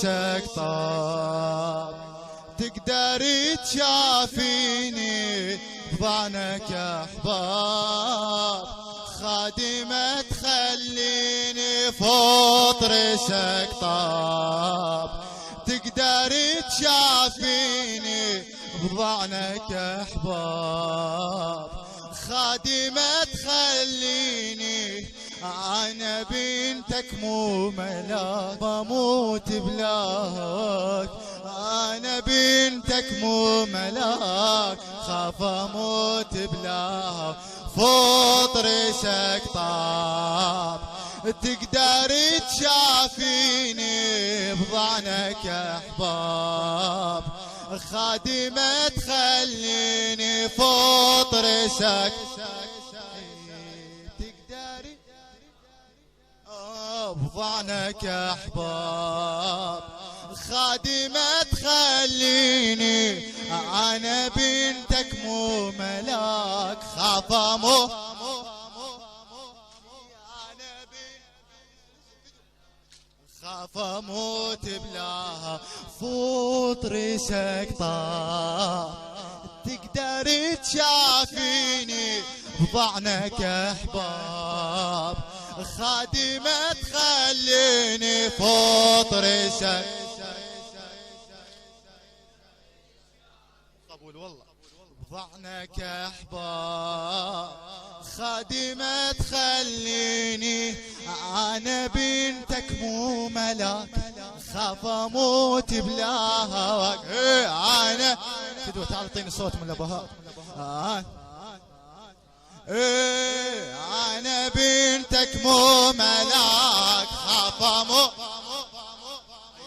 ريشك طاب، تقدر تشافيني بضعنك احباب، خادمة تخليني فوق ريشك طاب، تقدر تشافيني بضعنك احباب، خادمة تخليني انا بنتك مو ملاك، بموت بلاك، انا بنتك مو ملاك، خاف اموت بلاك، فوق ريشك طاب، تقدر تشافيني بضعنك احباب، خادمة تخليني فوق ريشك، تقدري بضعنك احباب، خادمة تخليني انا بنتك مو ملاك، خاف اموت، خاف اموت بلاها، فوق ريشك طاب، تقدر تشافيني بضعنك احباب، خادمة تخليني فوق ريشك، قبول والله، بضعنك احباب، خادمة تخليني انا بنتك مو ملاك، خاف اموت بلاها، انا فدوة تعال اعطيني صوت من الابهات، انا بنتك مو ملاك، خاف اموت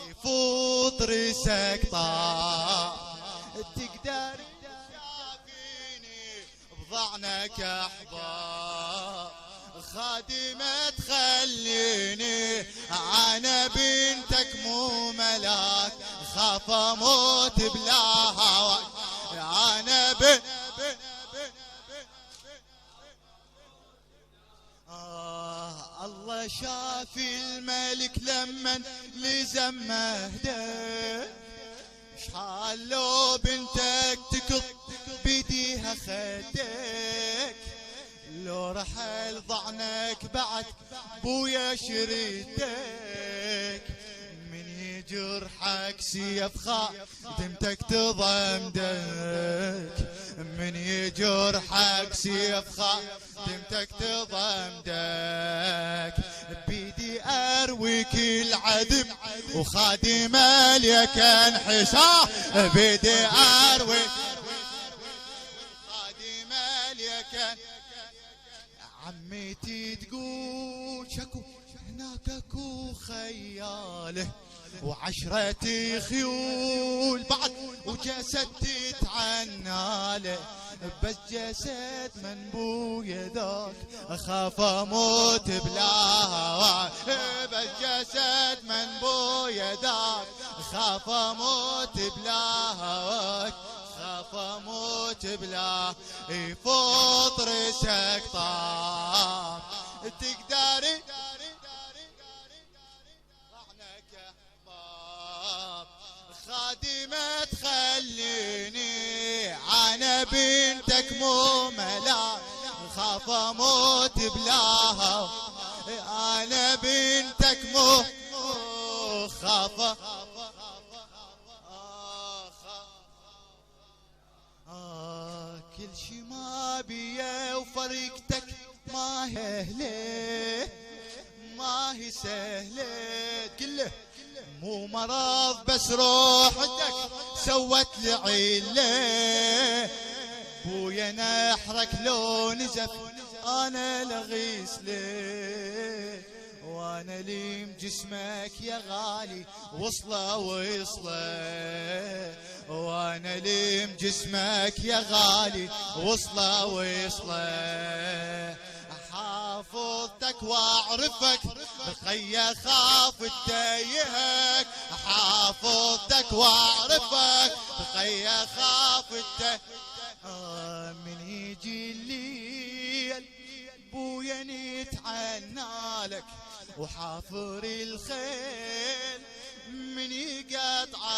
يفوت ريشك طاب، تقدر تشافيني بضعنك احباب، خادمة تخليني انا بنتك مو ملاك، خاف اموت بلاها، انا الله شافي الملك لمن لزم مهده، شحال لو بنتك تكض بيديها خدك، لو رحل ضعنك بعد بويا شريدك، من يجرحك سيف خادمتك تضمدك، من يجرحك سيف خادمتك تضمدك، بيدي ارويك العدم وخادم اليكن حساب، بيدي ارويك خادم اليكن، عميتي تقول شكو هناك اكو خياله، وعشرة خيول بعد وجسد تتعناله، بس جسد من بويا ذاك اخاف اموت بلاها، بس جسد من بويا ذاك اخاف اموت بلاها، خاف اموت بلا يفوت ريشك طاب، تقدري ضعنك احباب، خادمة تخليني انا بنتك مو ملاك، خاف اموت بلاها، انا بنتك مو خاف، كل شي ما بيه وفريقتك ما هي اهله، ما هي سهله، كله مو مرض بس روحتك سوت لي عيله، بويا نحرك لو نزف انا لغيسله، وانا ليم جسمك يا غالي وصله وصله، وانا ليم جسمك يا غالي وصله وصله، حافظتك واعرفك خيا خاف التايهك، حافظتك واعرفك خيا خاف التايهك، من يجي الليل بويا نتعنى لك وحافر الخيل، من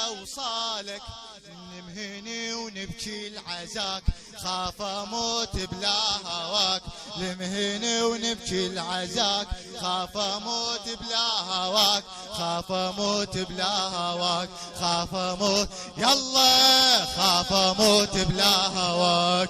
وصالك نمهني ونبكي العزاك خاف اموت بلا هواك نمهني ونبكي العزاك خاف اموت بلا هواك خاف اموت بلا هواك خاف اموت يلا خاف اموت بلا هواك